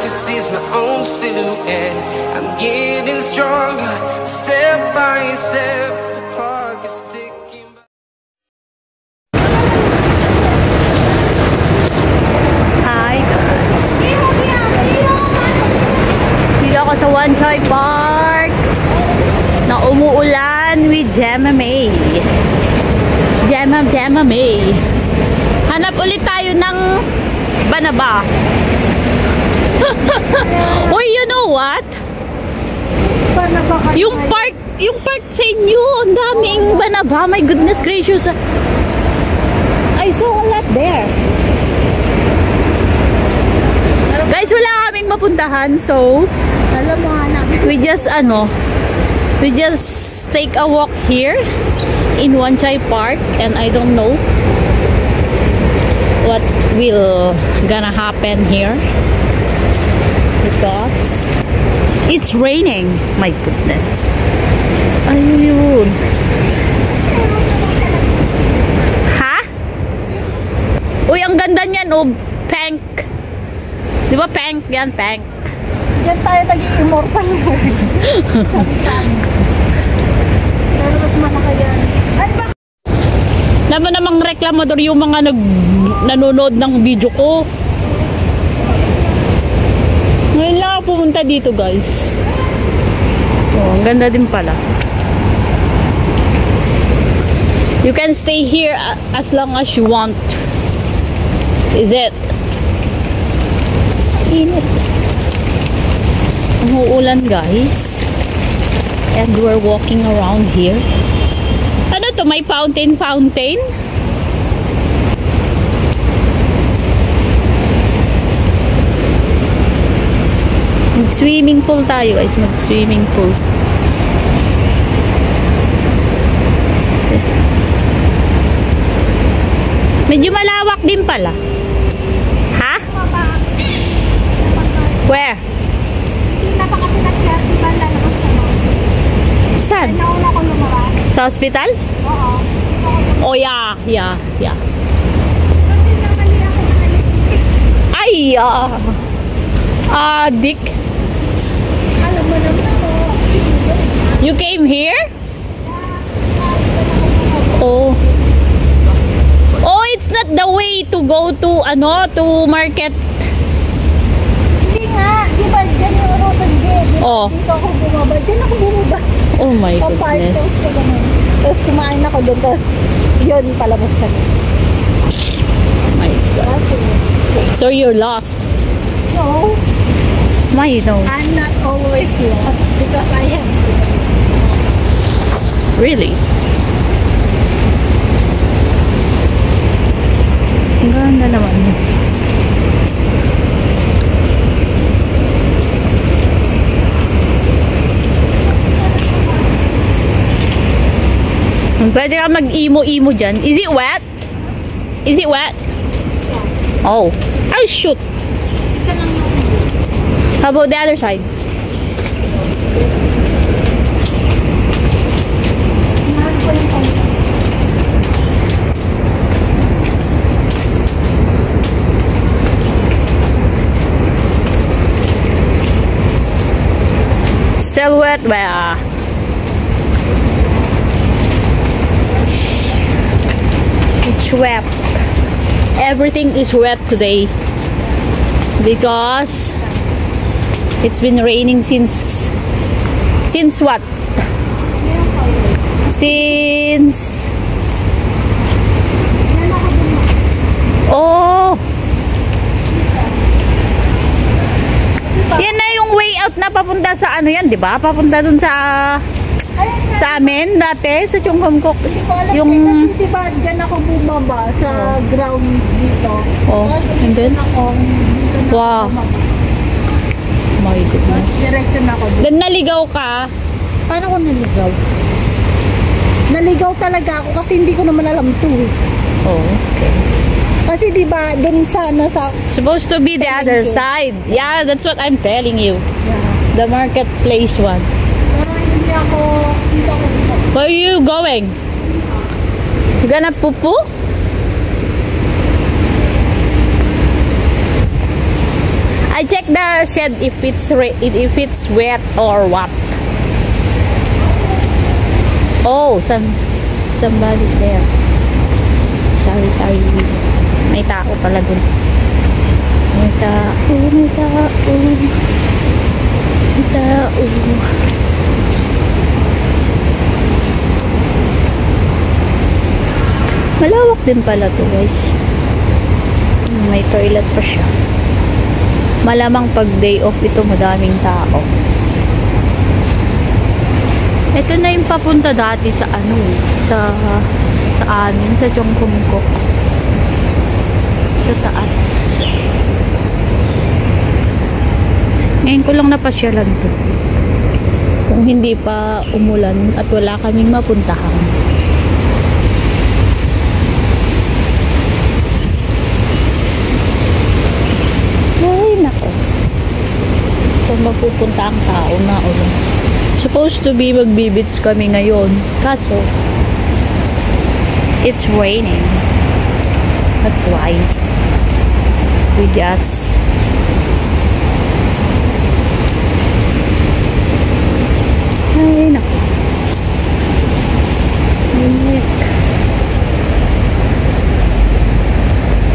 can see my own silhouette. I'm getting stronger, step by step. The clock is ticking. Hi guys. Dito ako sa Wan Chai Park na umuulan with Gemma May. Gemma May. Hanap ulit tayo ng banaba. Uy, you know what? Yung park sa inyo, ang daming banaba. My goodness gracious. I saw a lot there. Guys, wala kaming mapuntahan, so alam mo we just take a walk here in Wan Chai Park, and I don't know what will gonna happen here because it's raining. My goodness. Ayun. Ha? Uy, ang ganda niyan, oh, pink. Di ba pink yan, pink? Diyan tayo naging immortal. Pero mas malaki yan. Naman namang reklamador yung mga nanonood ng video ko. Ngayon lang ako pumunta dito, guys. Oh, ang ganda din pala. You can stay here as long as you want. Is it? Init. Umuulan, guys. And we're walking around here. Ano to? May fountain? Mag-swimming pool tayo, guys. Mag-swimming pool. Medyo malawak din pala. Ha? Where? Napaka-pinag-share, diba lalabas ka mo? Saan? Nauna ko lumabas. Sa hospital? Oo. Oh, yeah. Kasi nakali ako ng Ay, Dick. Alam mo naman ako. You came here? Oh. Oh, it's not the way to go to, to market. Hindi nga. Diba dyan yung rotan din? Oh. Dito ako bumaba. Dyan ako bumaba. Oh my goodness. Tapos kumain ako doon. Tapos yun, palabas ka. My God. So you're lost? No. Why no? I'm not always lost because I am. Really? Ang ganda naman. Pwede ka mag-imo-imo dyan. Is it wet? Is it wet? Oh. Oh, shoot. How about the other side? Still wet? Well, it's wet. Everything is wet today because it's been raining since what? Since oh, yan na yung way out na papunta sa yan, di ba? Papunta dun sa amin dati sa Chungkok. Yung kasi diba dyan ako bumaba sa ground dito. Oh, and then wow. My goodness. Direction ako dito. Then naligaw ka? Paano ko naligaw? Naligaw talaga ako kasi hindi ko naman alam to. Oh, okay. Kasi diba dun sa supposed to be the other side. Yeah, that's what I'm telling you. Yeah. The marketplace one. Pero hindi ako dito. Where are you going? You gonna poo-poo? I check the shed if it's wet or what. Oh, somebody's there. Sorry. May tao pala dun. May tao. Malawak din pala to, guys. May toilet pa siya. Malamang pag day off ito, madaming tao. Ito na yung papunta dati sa sa amin, sa Chongqing. Sa taas. Ngayon ko lang napasyalan to. Kung hindi pa umulan at wala kaming mapuntahan. Ay, nako. Kung mapupunta ang tao na ulan. Supposed to be magbibits kami ngayon. Kaso, it's raining. That's why we just ay naku,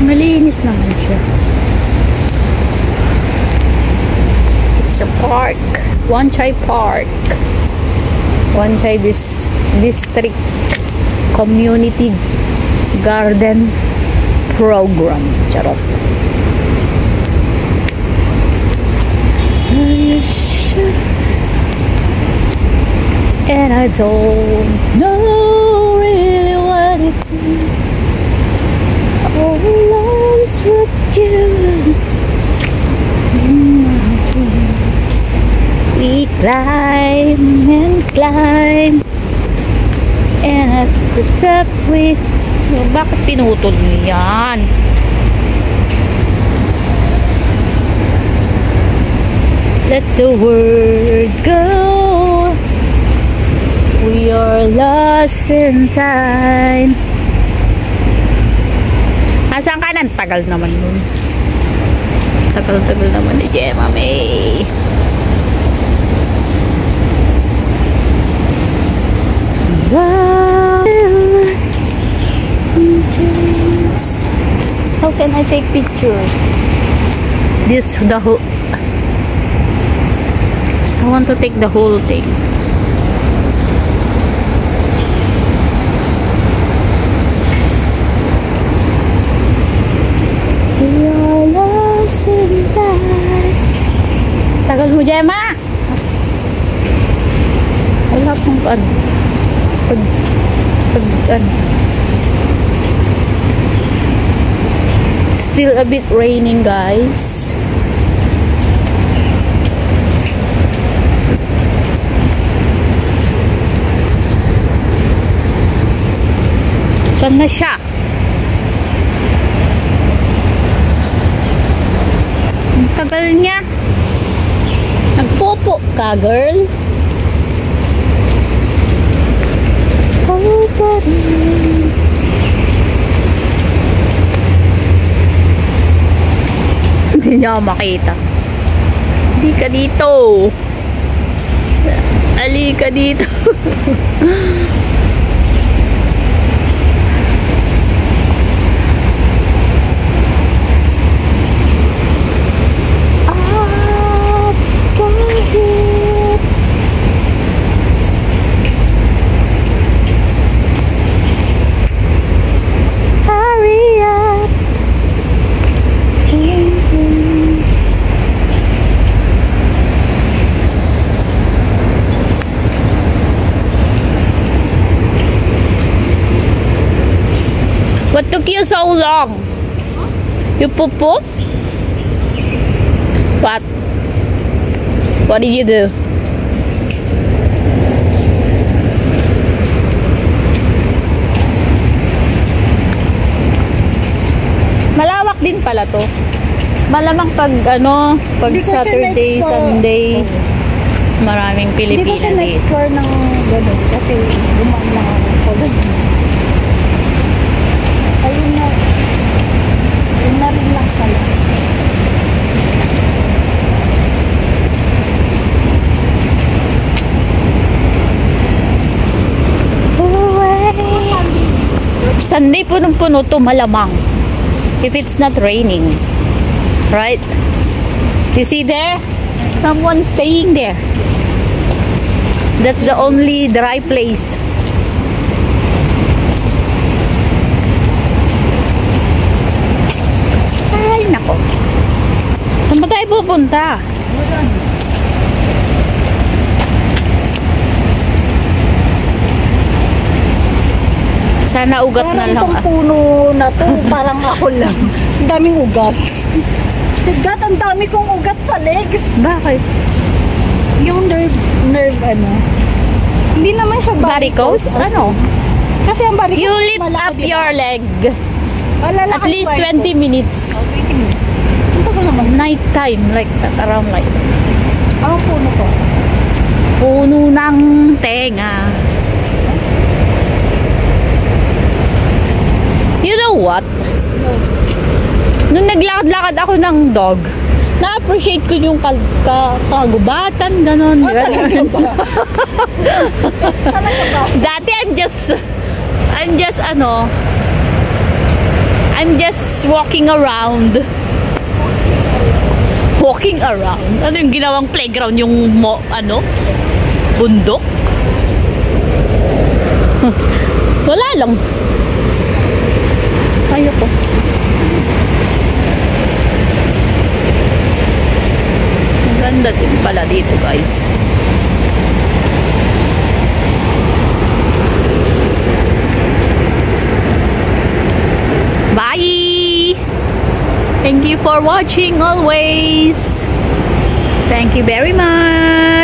malinis naman siya. It's a park, Wan Chai Park, Wan Chai District Community Garden Program. Charot. And I don't know really what it means. All alone with you in my dreams. We climb and climb, and at the top we... Bakit pinutol niyo yan? Let the world go. We are lost in time. Asan ka nan? Tagal naman nun. Tagal naman ni Gemma May. How can I take picture? The whole... I want to take the whole thing. Tagal mo, Gemma! Wala pong pag still a bit raining, guys. Saan na siya? Ang tagal niya. Nagpopo ka, girl. Oh, buddy. Hindi niya ako makita. Hindi ka dito. Ali ka dito. What took you so long? You poop? What? What did you do? Malawak din pala to. Malamang pag Saturday, Sunday, maraming Pilipina dito. Hindi ko siya na-explore ng gano'n kasi gumaan lang ako gano'n. Ayun na rin lang pala. Sunday punong-puno to malamang. If it's not raining. Right? You see there? Someone staying there. That's the only dry place. Ay, nako. Saan ba tayo pupunta? Sana ugat na Parang lang. itong puno na to, parang ako lang. Ang daming ugat. Ugat, ang dami kong ugat sa legs. Bakit? Yung nerve ano. Hindi naman siya Varicose? Ano? Kasi ang varicose You lift malaki, up diba? your leg. Malalaki At least varicose. 20 minutes. Ito ko naman. Night time, like that, around like that. Ang puno ko. Puno ng tenga. You know what? Nung naglakad-lakad ako ng dog, na-appreciate ko yung kagubatan, ganon. Oh, talaga ba? Talaga ba? Dati I'm just walking around. Walking around. Ano yung ginawang playground? Yung bundok? Wala lang. Ayoko. Ang ganda din pala dito, guys. Bye! Thank you for watching always. Thank you very much.